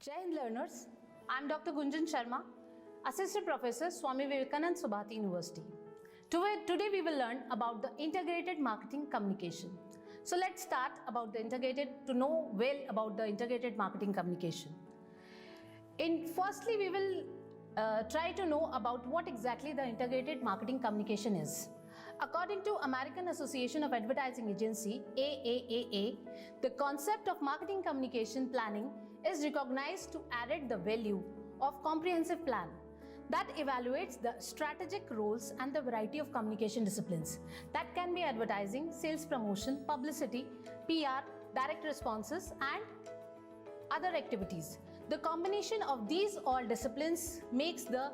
Jai Hind learners, I am Dr. Gunjan Sharma, Assistant Professor, Swami Vivekanand Subhati University. Today we will learn about the integrated marketing communication. So let's start about to know well about the integrated marketing communication. Firstly, we will try to know about what exactly the integrated marketing communication is. According to American Association of Advertising Agency, AAAA, the concept of marketing communication planning is recognized to add the value of comprehensive plan that evaluates the strategic roles and the variety of communication disciplines that can be advertising, sales promotion, publicity, PR, direct responses and other activities. The combination of these all disciplines makes the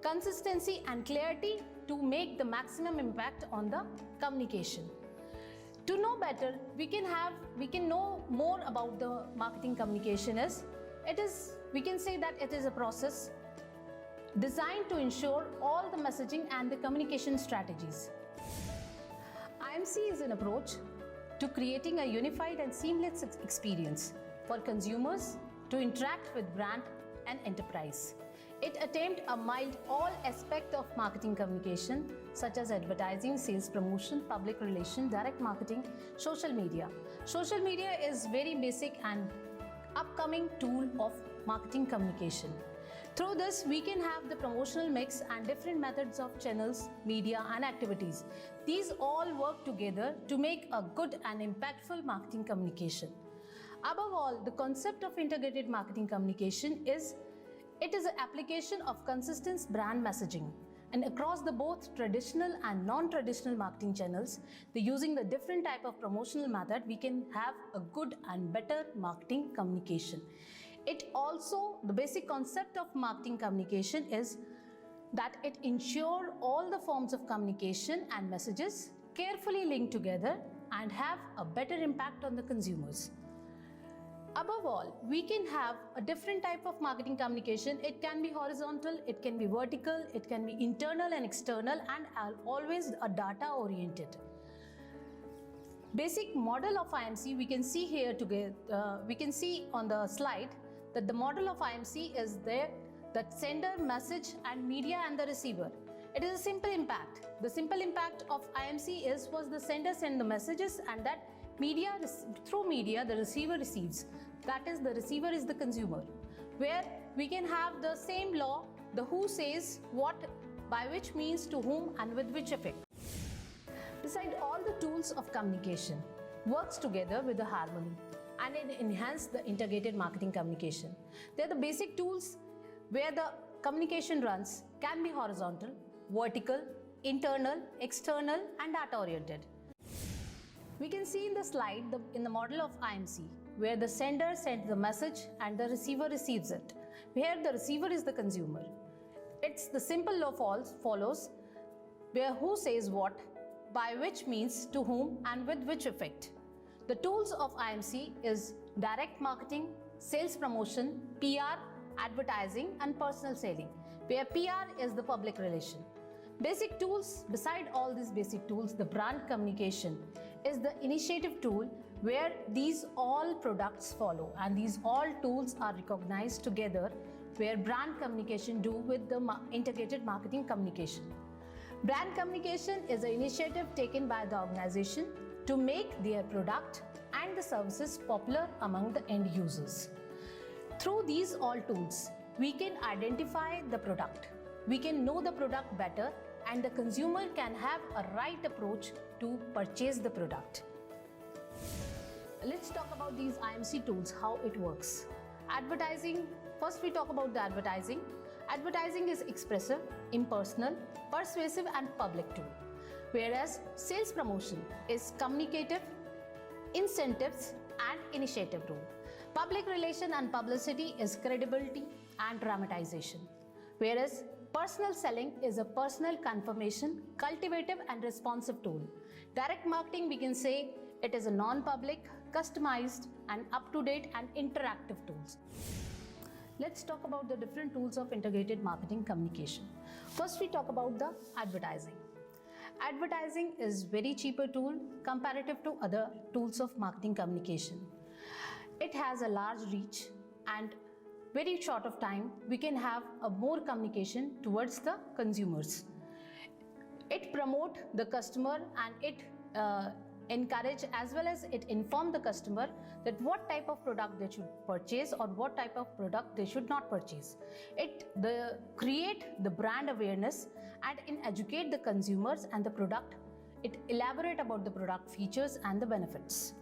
consistency and clarity to make the maximum impact on the communication. To know better, we can know more about the marketing communication. We can say that it is a process designed to ensure all the messaging and the communication strategies. IMC is an approach to creating a unified and seamless experience for consumers to interact with brand and enterprise. It attempts to meld all aspects of marketing communication such as advertising, sales promotion, public relations, direct marketing, social media. Social media is very basic and upcoming tool of marketing communication. Through this, we can have the promotional mix and different methods of channels, media and activities. These all work together to make a good and impactful marketing communication. Above all, the concept of integrated marketing communication is an application of consistent brand messaging and across the both traditional and non-traditional marketing channels, using the different type of promotional method, we can have a good and better marketing communication. The basic concept of marketing communication is that it ensures all the forms of communication and messages carefully linked together and have a better impact on the consumers. Above all, we can have a different type of marketing communication. It can be horizontal, it can be vertical, it can be internal and external and always a data oriented. Basic model of IMC we can see here together. We can see on the slide that the model of IMC is there, that sender, message and media and the receiver. It is a simple impact. The simple impact of IMC was the sender send the messages and that through media the receiver receives. That is, the receiver is the consumer. Where we can have the same law, the who says what, by which means, to whom and with which effect. Beside all the tools of communication works together with the harmony and it enhance the integrated marketing communication. They are the basic tools where the communication runs can be horizontal, vertical, internal, external and data oriented. We can see in the slide in the model of IMC where the sender sends the message and the receiver receives it. Where the receiver is the consumer. It's the simple law follows where who says what, by which means, to whom and with which effect. The tools of IMC is direct marketing, sales promotion, PR, advertising and personal selling, where PR is the public relation. Basic tools, beside all these basic tools, the brand communication is the initiative tool where these all products follow and these all tools are recognized together where brand communication do with the integrated marketing communication. Brand communication is an initiative taken by the organization to make their product and the services popular among the end users. Through these all tools, we can identify the product. We can know the product better and the consumer can have a right approach to purchase the product. Let's talk about these IMC tools, how it works. Advertising, first we talk about the advertising. Advertising is expressive, impersonal, persuasive and public tool. Whereas sales promotion is communicative, incentives and initiative tool. Public relation and publicity is credibility and dramatization. Whereas personal selling is a personal confirmation, cultivative and responsive tool. Direct marketing, we can say it is a non-public, customized and up-to-date and interactive tools. Let's talk about the different tools of integrated marketing communication. First, we talk about the advertising. Advertising is very cheaper tool comparative to other tools of marketing communication. It has a large reach and very short of time, we can have a more communication towards the consumers. It promote the customer and it encourage as well as it inform the customer that what type of product they should purchase or what type of product they should not purchase. It create the brand awareness and educate the consumers and the product. It elaborate about the product features and the benefits.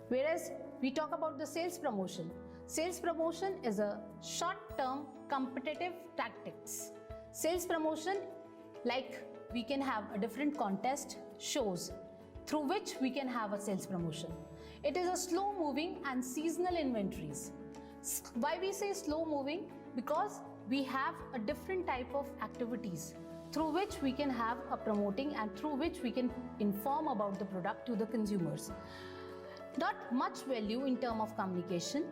Whereas we talk about the sales promotion. Sales promotion is a short-term competitive tactics. Sales promotion, like we can have a different contest, shows, through which we can have a sales promotion. It is a slow moving and seasonal inventories. Why we say slow moving? Because we have a different type of activities through which we can have a promoting and through which we can inform about the product to the consumers. Not much value in terms of communication.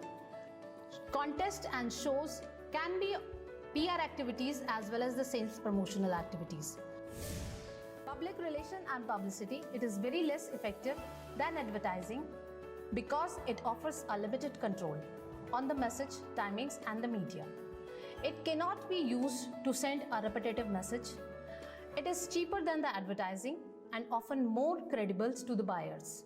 Contests and shows can be PR activities as well as the sales promotional activities. Public relation and publicity, it is very less effective than advertising because it offers a limited control on the message, timings and the media. It cannot be used to send a repetitive message. It is cheaper than the advertising and often more credible to the buyers.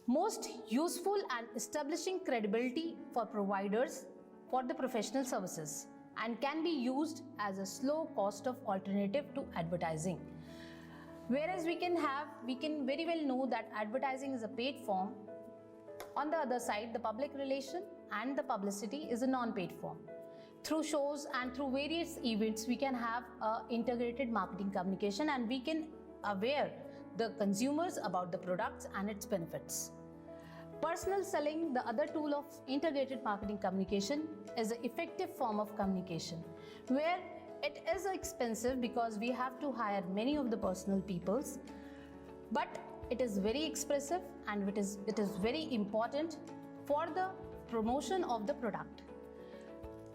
Most useful and establishing credibility for providers for the professional services and can be used as a slow cost of alternative to advertising. Whereas we can very well know that advertising is a paid form. On the other side, the public relation and the publicity is a non-paid form. Through shows and through various events, we can have integrated marketing communication and we can aware the consumers about the products and its benefits. Personal selling, the other tool of integrated marketing communication, is an effective form of communication where it is expensive because we have to hire many of the personal peoples, but it is very expressive and it is very important for the promotion of the product.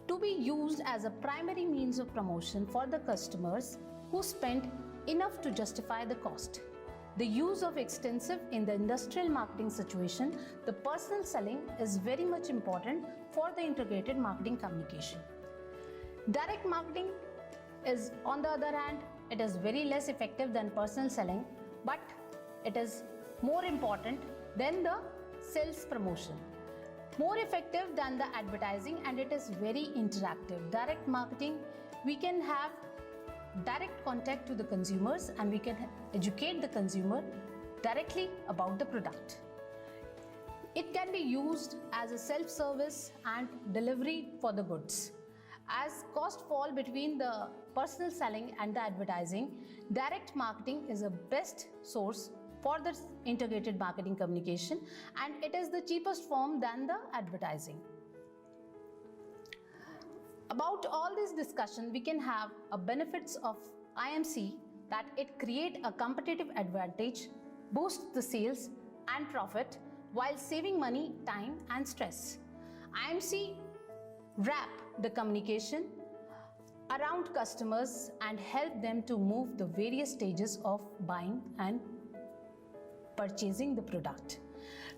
To be used as a primary means of promotion for the customers who spend enough to justify the cost. The use of extensive in the industrial marketing situation, the personal selling is very much important for the integrated marketing communication. Direct marketing is, on the other hand, it is very less effective than personal selling, but it is more important than the sales promotion. More effective than the advertising and it is very interactive. Direct marketing, we can have direct contact to the consumers and we can educate the consumer directly about the product. It can be used as a self-service and delivery for the goods. As cost fall between the personal selling and the advertising, direct marketing is a best source for the integrated marketing communication and it is the cheapest form than the advertising. About all this discussion, we can have a benefits of IMC that it create a competitive advantage, boost the sales and profit while saving money, time and stress. IMC wrap the communication around customers and help them to move the various stages of buying and purchasing the product.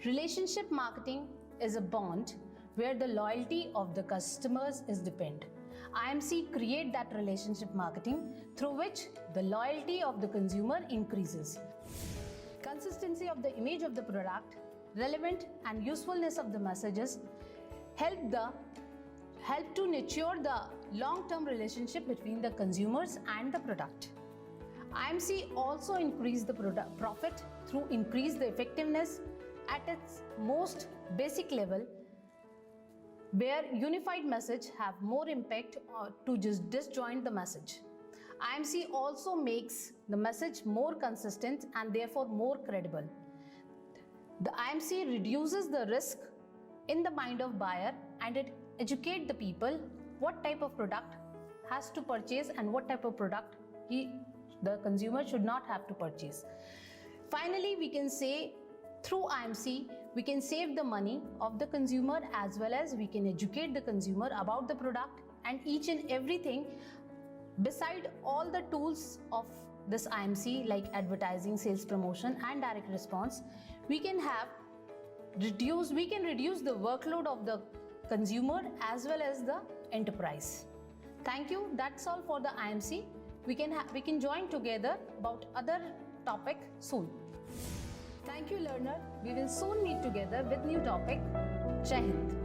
Relationship marketing is a bond where the loyalty of the customers is depend. IMC create that relationship marketing through which the loyalty of the consumer increases. Consistency of the image of the product, relevant and usefulness of the messages help to nurture the long-term relationship between the consumers and the product. IMC also increase the product profit through increase the effectiveness at its most basic level, where unified message have more impact to just disjoint the message. IMC also makes the message more consistent and therefore more credible. The IMC reduces the risk in the mind of buyer and it educates the people what type of product has to purchase and what type of product the consumer should not have to purchase. Finally, we can say through IMC, we can save the money of the consumer as well as we can educate the consumer about the product and each and everything. Beside all the tools of this IMC like advertising, sales promotion and direct response, we can reduce the workload of the consumer as well as the enterprise. Thank you. That's all for the IMC. We can join together about other topic soon. Thank you, learner. We will soon meet together with new topic. Jai Hind.